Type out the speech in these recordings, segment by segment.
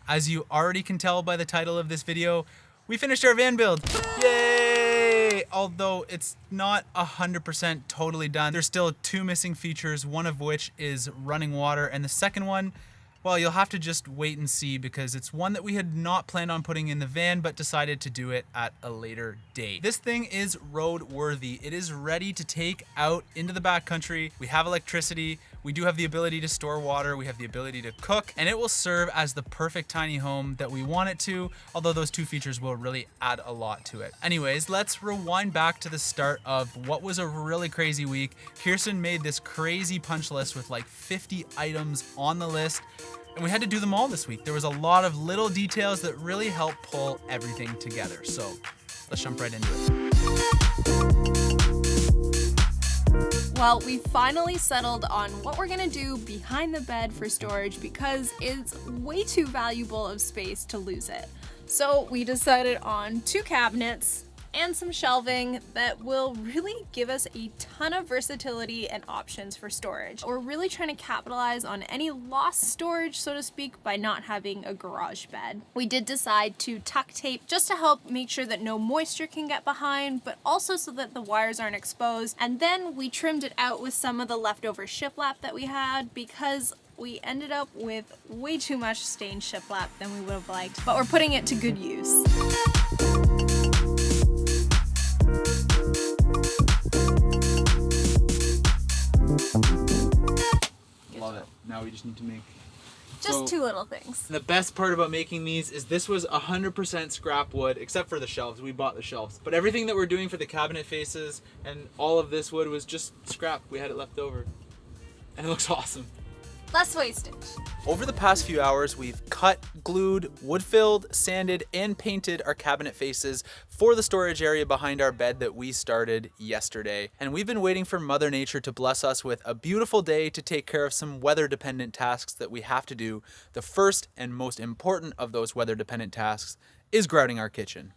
As you already can tell by the title of this video, we finished our van build. Yay! Although it's not 100% totally done. There's still 2 missing features, one of which is running water, and the second one, well, you'll have to just wait and see because it's one that we had not planned on putting in the van but decided to do it at a later date. This thing is road worthy. It is ready to take out into the backcountry. We have electricity. We do have the ability to store water. We have the ability to cook, and it will serve as the perfect tiny home that we want it to, although those 2 features will really add a lot to it. Anyways, let's rewind back to the start of what was a really crazy week. Kirsten made this crazy punch list with like 50 items on the list, and we had to do them all this week. There was a lot of little details that really helped pull everything together. So let's jump right into it. Well, we finally settled on what we're gonna do behind the bed for storage because it's way too valuable of space to lose it. So we decided on 2 cabinets and some shelving that will really give us a ton of versatility and options for storage. We're really trying to capitalize on any lost storage, so to speak, by not having a garage bed. We did decide to tuck tape just to help make sure that no moisture can get behind, but also so that the wires aren't exposed. And then we trimmed it out with some of the leftover shiplap that we had because we ended up with way too much stained shiplap than we would have liked, but we're putting it to good use. Love it. Now we just need to make Just 2 little things. The best part about making these is this was 100% scrap wood, except for the shelves. We bought the shelves. But everything that we're doing for the cabinet faces and all of this wood was just scrap. We had it left over. And it looks awesome. Less wastage. Over the past few hours, we've cut, glued, wood-filled, sanded, and painted our cabinet faces for the storage area behind our bed that we started yesterday. And we've been waiting for Mother Nature to bless us with a beautiful day to take care of some weather-dependent tasks that we have to do. The first and most important of those weather-dependent tasks is grouting our kitchen.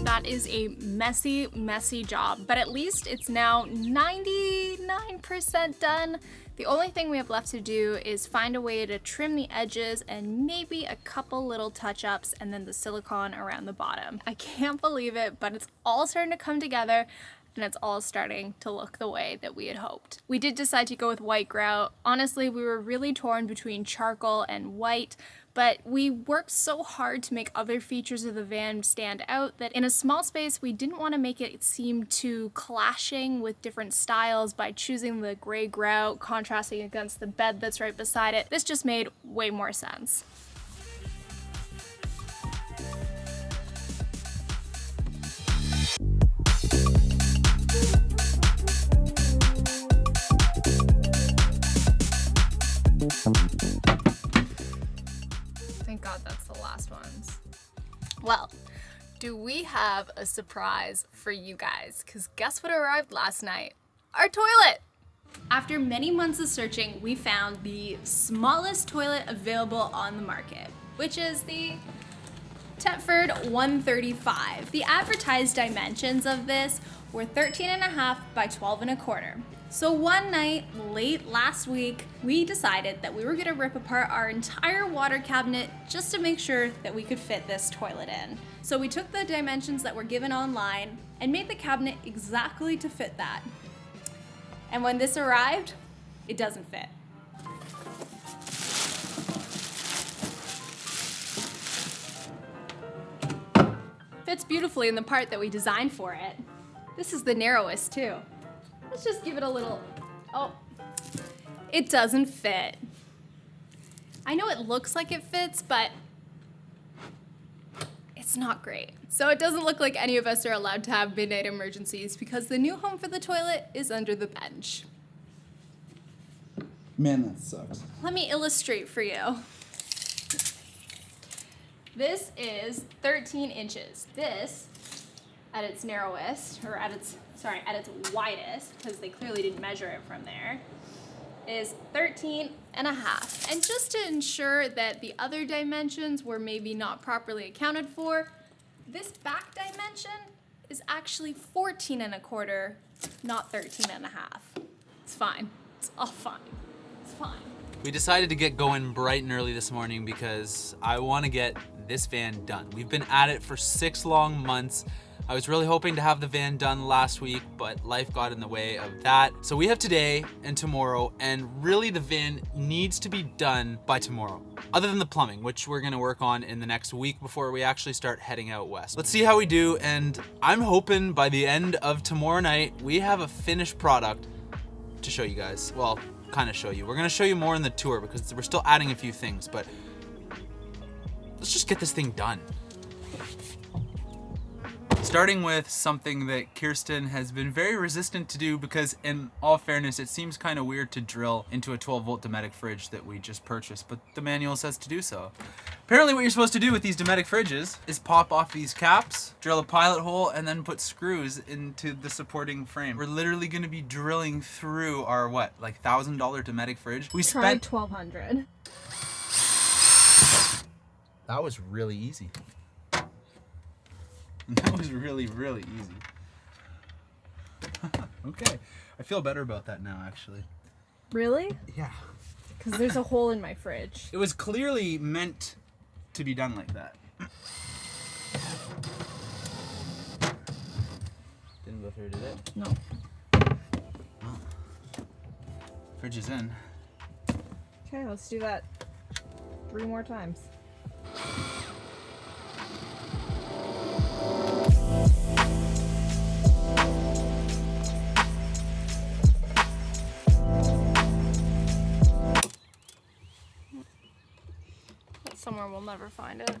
That is a messy job, but at least it's now 99% done. The only thing we have left to do is find a way to trim the edges and maybe a couple little touch-ups and then the silicone around the bottom. I can't believe it, but it's all starting to come together and it's all starting to look the way that we had hoped. We did decide to go with white grout. Honestly, we were really torn between charcoal and white, but we worked so hard to make other features of the van stand out that in a small space, we didn't want to make it seem too clashing with different styles by choosing the gray grout, contrasting against the bed that's right beside it. This just made way more sense. Thank God that's the last ones. Well, do we have a surprise for you guys? Because guess what arrived last night? Our toilet! After many months of searching, we found the smallest toilet available on the market, which is the Thetford 135. The advertised dimensions of this were 13.5 by 12.25. So one night, late last week, we decided that we were gonna rip apart our entire water cabinet just to make sure that we could fit this toilet in. So we took the dimensions that were given online and made the cabinet exactly to fit that. And when this arrived, it doesn't fit. Fits beautifully in the part that we designed for it. This is the narrowest too. Let's just give it a little, oh, it doesn't fit. I know it looks like it fits, but it's not great. So it doesn't look like any of us are allowed to have midnight emergencies because the new home for the toilet is under the bench. Man, that sucks. Let me illustrate for you. This is 13 inches. This, at its narrowest, or at its widest, because they clearly didn't measure it from there, is 13 and a half. And just to ensure that the other dimensions were maybe not properly accounted for, this back dimension is actually 14 and a quarter, not 13 and a half. It's fine. It's all fine. It's fine. We decided to get going bright and early this morning because I want to get this van done. We've been at it for 6 long months. I was really hoping to have the van done last week, but life got in the way of that. So we have today and tomorrow, and really the van needs to be done by tomorrow. Other than the plumbing, which we're gonna work on in the next week before we actually start heading out west. Let's see how we do, and I'm hoping by the end of tomorrow night, we have a finished product to show you guys. Well, kind of show you. We're gonna show you more in the tour because we're still adding a few things, but let's just get this thing done. Starting with something that Kirsten has been very resistant to do because, in all fairness, it seems kind of weird to drill into a 12-volt Dometic fridge that we just purchased, but the manual says to do so. Apparently what you're supposed to do with these Dometic fridges is pop off these caps, drill a pilot hole, and then put screws into the supporting frame. We're literally going to be drilling through our, what, like $1,000 Dometic fridge? We spent $1,200. That was really easy. That was really, really easy. Okay, I feel better about that now, actually. Really? Yeah. Because there's a hole in my fridge. It was clearly meant to be done like that. Didn't go through, did it? No. Oh. Fridge is in. Okay, let's do that 3 more times. Somewhere we'll never find it.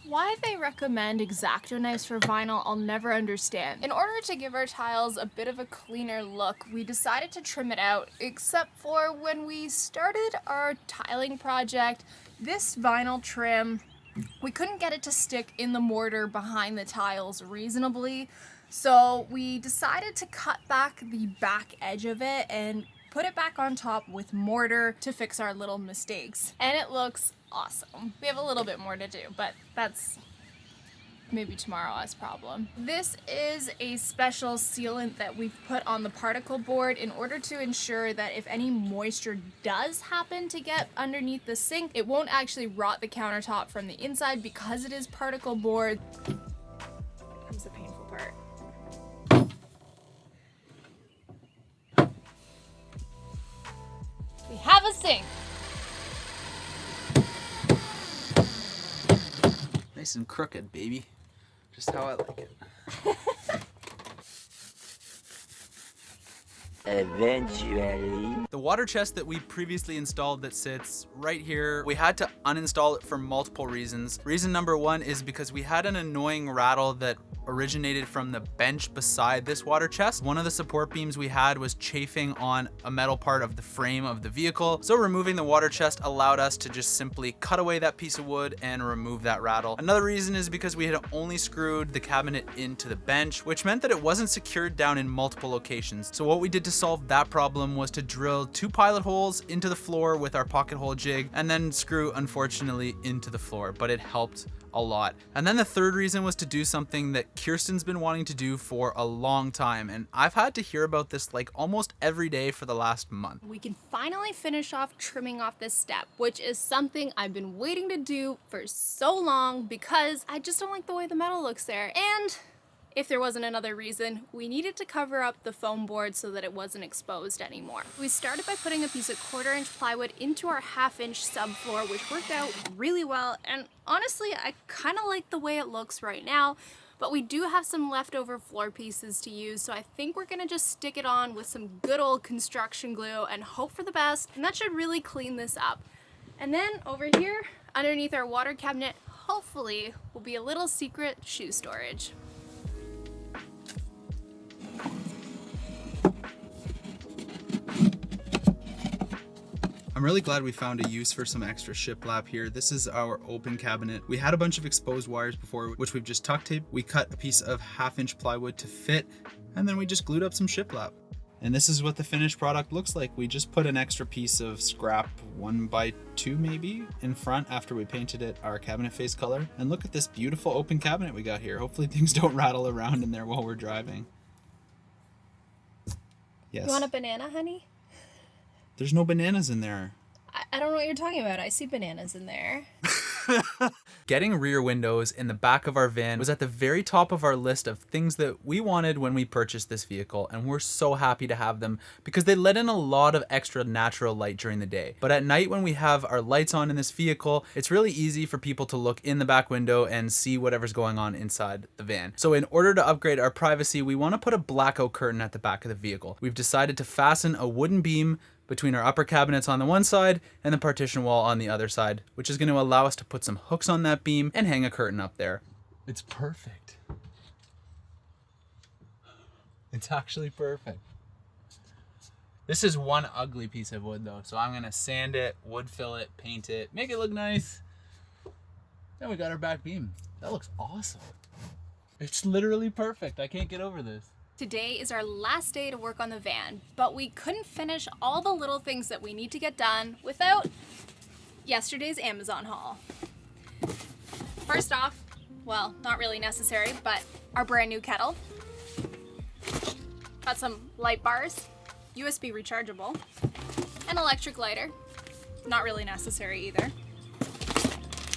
Why they recommend X-Acto knives for vinyl, I'll never understand. In order to give our tiles a bit of a cleaner look, we decided to trim it out, except for when we started our tiling project, this vinyl trim, we couldn't get it to stick in the mortar behind the tiles reasonably, so we decided to cut back the back edge of it and put it back on top with mortar to fix our little mistakes. And it looks awesome. We have a little bit more to do, but that's maybe tomorrow's problem. This is a special sealant that we've put on the particle board in order to ensure that if any moisture does happen to get underneath the sink, it won't actually rot the countertop from the inside because it is particle board. Comes the painful part. We have a sink. Nice and crooked, baby. Just how I like it. Eventually. The water chest that we previously installed that sits right here, we had to uninstall it for multiple reasons. Reason number 1 is because we had an annoying rattle that originated from the bench beside this water chest. One of the support beams we had was chafing on a metal part of the frame of the vehicle, so removing the water chest allowed us to just simply cut away that piece of wood and remove that rattle. Another reason is because we had only screwed the cabinet into the bench, which meant that it wasn't secured down in multiple locations. So what we did to solve that problem was to drill 2 pilot holes into the floor with our pocket hole jig and then screw, unfortunately, into the floor, but it helped a lot. And then the third reason was to do something that Kirsten's been wanting to do for a long time, and I've had to hear about this like almost every day for the last month. We can finally finish off trimming off this step, which is something I've been waiting to do for so long because I just don't like the way the metal looks there. And if there wasn't another reason, we needed to cover up the foam board so that it wasn't exposed anymore. We started by putting a piece of 1/4 inch plywood into our 1/2 inch subfloor, which worked out really well, and honestly, I kind of like the way it looks right now, but we do have some leftover floor pieces to use, so I think we're gonna just stick it on with some good old construction glue and hope for the best, and that should really clean this up. And then over here, underneath our water cabinet, hopefully will be a little secret shoe storage. I'm really glad we found a use for some extra shiplap here. This is our open cabinet. We had a bunch of exposed wires before, which we've just tuck taped. We cut a piece of 1/2 inch plywood to fit, and then we just glued up some shiplap. And this is what the finished product looks like. We just put an extra piece of scrap 1x2 maybe in front after we painted it our cabinet face color. And look at this beautiful open cabinet we got here. Hopefully things don't rattle around in there while we're driving. Yes. You want a banana, honey? There's no bananas in there. I don't know what you're talking about. I see bananas in there. Getting rear windows in the back of our van was at the very top of our list of things that we wanted when we purchased this vehicle, and we're so happy to have them because they let in a lot of extra natural light during the day. But at night when we have our lights on in this vehicle, it's really easy for people to look in the back window and see whatever's going on inside the van. So in order to upgrade our privacy, we want to put a blackout curtain at the back of the vehicle. We've decided to fasten a wooden beam between our upper cabinets on the one side and the partition wall on the other side, which is going to allow us to put some hooks on that beam and hang a curtain up there. It's perfect. It's actually perfect. This is one ugly piece of wood though, so I'm going to sand it, wood fill it, paint it, make it look nice. Then we got our back beam. That looks awesome. It's literally perfect. I can't get over this. Today is our last day to work on the van, but we couldn't finish all the little things that we need to get done without yesterday's Amazon haul. First off, well, not really necessary, but our brand new kettle. Got some light bars, USB rechargeable, an electric lighter, not really necessary either.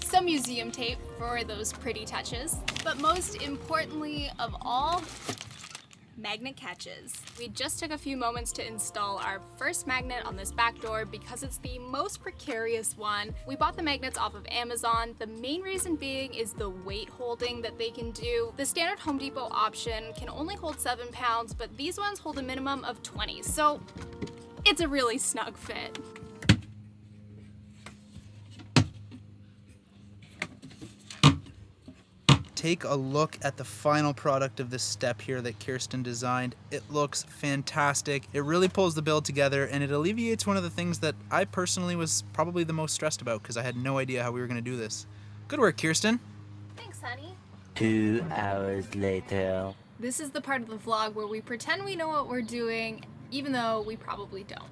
Some museum tape for those pretty touches, but most importantly of all, magnet catches. We just took a few moments to install our first magnet on this back door because it's the most precarious one. We bought the magnets off of Amazon. The main reason being is the weight holding that they can do. The standard Home Depot option can only hold 7 pounds, but these ones hold a minimum of 20, so it's a really snug fit. Take a look at the final product of this step here that Kirsten designed. It looks fantastic. It really pulls the build together, and it alleviates one of the things that I personally was probably the most stressed about because I had no idea how we were going to do this. Good work, Kirsten. Thanks, honey. 2 hours later. This is the part of the vlog where we pretend we know what we're doing, even though we probably don't.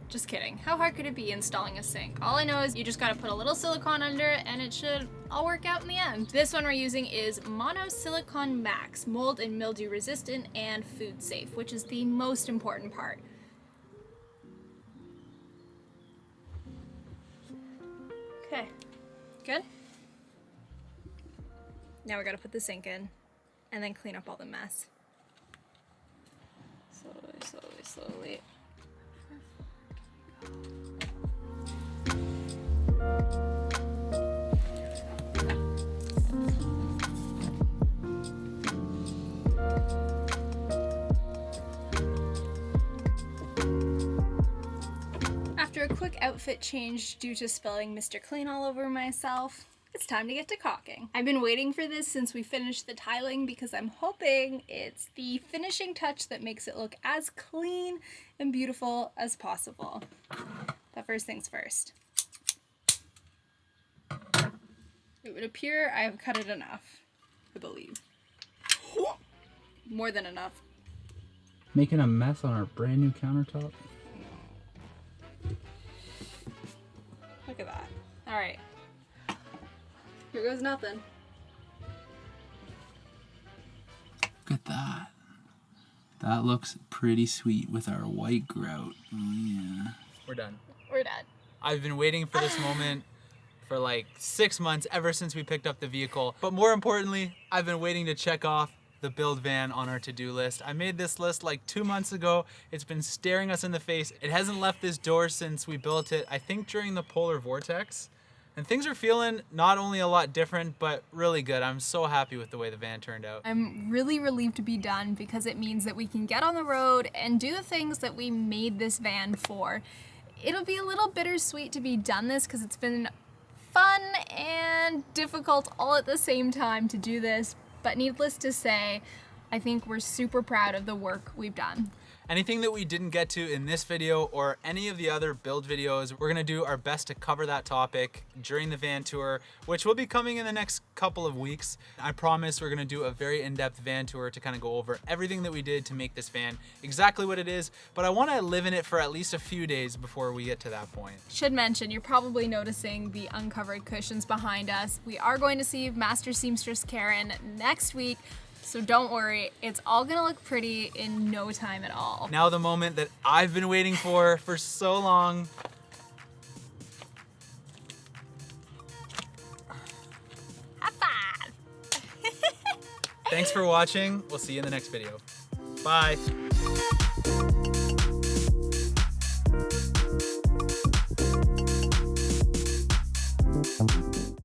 Just kidding. How hard could it be installing a sink? All I know is you just gotta put a little silicone under it and it should all work out in the end. This one we're using is Mono Silicone Max, mold and mildew resistant and food safe, which is the most important part. Okay, good? Now we gotta put the sink in and then clean up all the mess. Slowly, slowly, slowly. After a quick outfit change due to spilling Mr. Clean all over myself, it's time to get to caulking. I've been waiting for this since we finished the tiling because I'm hoping it's the finishing touch that makes it look as clean and beautiful as possible. But first things first. It would appear I have cut it enough, I believe. More than enough. Making a mess on our brand new countertop. Look at that. All right. Here goes nothing. Look at that. That looks pretty sweet with our white grout. Oh yeah. We're done. We're done. I've been waiting for this moment for like 6 months, ever since we picked up the vehicle. But more importantly, I've been waiting to check off the build van on our to-do list. I made this list like 2 months ago. It's been staring us in the face. It hasn't left this door since we built it, I think during the polar vortex. And things are feeling not only a lot different, but really good. I'm so happy with the way the van turned out. I'm really relieved to be done because it means that we can get on the road and do the things that we made this van for. It'll be a little bittersweet to be done this because it's been fun and difficult all at the same time to do this. But needless to say, I think we're super proud of the work we've done. Anything that we didn't get to in this video or any of the other build videos, we're gonna do our best to cover that topic during the van tour, which will be coming in the next couple of weeks. I promise we're gonna do a very in-depth van tour to kind of go over everything that we did to make this van exactly what it is, but I wanna live in it for at least a few days before we get to that point. Should mention, you're probably noticing the uncovered cushions behind us. We are going to see Master Seamstress Karen next week, so don't worry, it's all gonna look pretty in no time at all. Now the moment that I've been waiting for so long. High five! Thanks for watching. We'll see you in the next video. Bye.